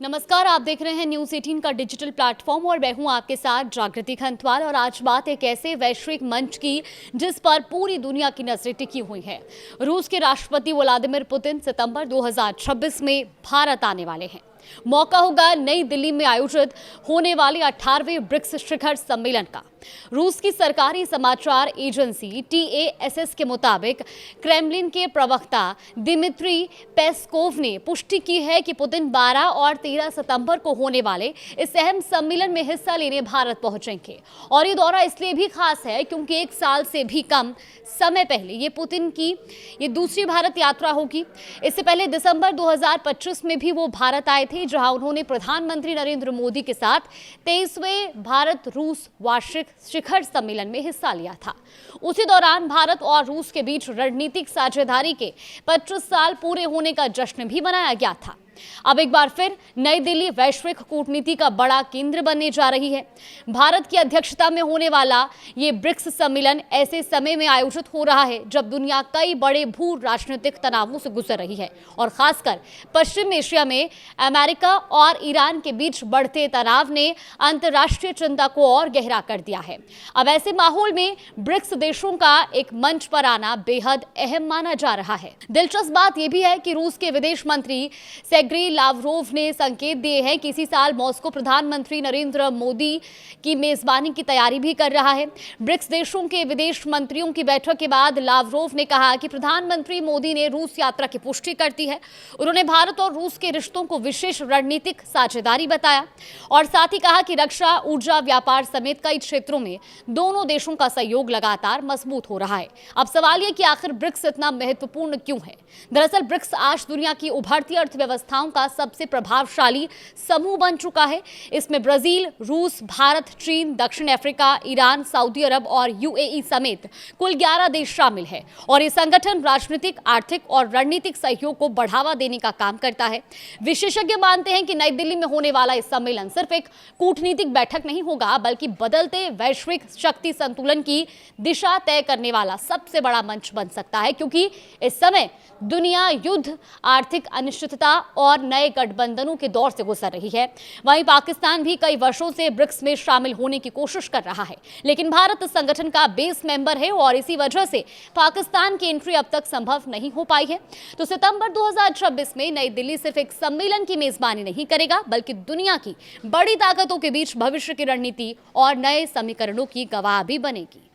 नमस्कार, आप देख रहे हैं न्यूज़ 18 का डिजिटल प्लेटफॉर्म और मैं हूं आपके साथ जागृति खंतवाल। और आज बात एक ऐसे वैश्विक मंच की जिस पर पूरी दुनिया की नजरें टिकी हुई हैं। रूस के राष्ट्रपति व्लादिमीर पुतिन सितंबर 2026 में भारत आने वाले हैं। मौका होगा नई दिल्ली में आयोजित होने वाले 18वें ब्रिक्स शिखर सम्मेलन का। रूस की सरकारी समाचार एजेंसी TASS के मुताबिक क्रेमलिन के प्रवक्ता दिमित्री पेस्कोव ने पुष्टि की है कि पुतिन 12 और 13 सितंबर को होने वाले इस अहम सम्मेलन में हिस्सा लेने भारत पहुंचेंगे। और ये दौरा इसलिए भी खास है क्योंकि एक साल से भी कम समय पहले ये पुतिन की ये दूसरी भारत यात्रा होगी। इससे पहले दिसंबर 2025 में भी वो भारत आए थे, जहां उन्होंने प्रधानमंत्री नरेंद्र मोदी के साथ 23वें भारत रूस वार्षिक शिखर सम्मेलन में हिस्सा लिया था। उसी दौरान भारत और रूस के बीच रणनीतिक साझेदारी के 25 साल पूरे होने का जश्न भी मनाया गया था। अब एक बार फिर नई दिल्ली वैश्विक कूटनीति का बड़ा केंद्र बनने जा रही है। भारत की अध्यक्षता में होने वाला ये ब्रिक्स सम्मेलन ऐसे समय में आयोजित हो रहा है जब दुनिया कई बड़े भू राजनीतिक तनावों से गुजर रही है और खासकर पश्चिम एशिया में अमेरिका और ईरान के बीच बढ़ते तनाव ने अंतर्राष्ट्रीय चिंता को और गहरा कर दिया है। अब ऐसे माहौल में ब्रिक्स देशों का एक मंच पर आना बेहद अहम माना जा रहा है। दिलचस्प बात यह भी है कि रूस के विदेश मंत्री सेर्गेई लावरोव ने संकेत दिए हैं कि इसी साल मॉस्को प्रधानमंत्री नरेंद्र मोदी की मेजबानी की तैयारी भी कर रहा है। ब्रिक्स देशों के विदेश मंत्रियों की बैठक के बाद लावरोव ने कहा कि प्रधानमंत्री मोदी ने रूस यात्रा की पुष्टि करती है। उन्होंने भारत और रूस के रिश्तों को विशेष रणनीतिक साझेदारी बताया और साथ ही कहा कि रक्षा, ऊर्जा, व्यापार समेत कई क्षेत्रों में दोनों देशों का सहयोग लगातार मजबूत हो रहा है। अब सवाल यह कि आखिर ब्रिक्स इतना महत्वपूर्ण क्यों है? दरअसल ब्रिक्स आज दुनिया की उभरती अर्थव्यवस्था का सबसे प्रभावशाली समूह बन चुका है। इसमें ब्राजील, रूस, भारत, चीन, दक्षिण अफ्रीका, ईरान, सऊदी अरब और UAE समेत कुल 11 देश शामिल है और ये संगठन राजनीतिक, आर्थिक और रणनीतिक सहयोग को बढ़ावा देने का काम करता है। विशेषज्ञ मानते हैं कि नई दिल्ली में होने वाला इस सम्मेलन सिर्फ एक कूटनीतिक बैठक नहीं होगा, बल्कि बदलते वैश्विक शक्ति संतुलन की दिशा तय करने वाला सबसे बड़ा मंच बन सकता है, क्योंकि इस समय दुनिया युद्ध, आर्थिक अनिश्चितता और नए गठबंधनों के दौर से गुजर रही है। वहीं पाकिस्तान भी कई वर्षों से ब्रिक्स में शामिल होने की कोशिश कर रहा है, लेकिन भारत इस संगठन का बेस मेंबर है और इसी वजह से पाकिस्तान की एंट्री अब तक संभव नहीं हो पाई है। तो सितंबर 2026 में नई दिल्ली सिर्फ एक सम्मेलन की मेजबानी नहीं करेगा, बल्कि दुनिया की बड़ी ताकतों के बीच भविष्य की रणनीति और नए समीकरणों की गवाह भी बनेगी।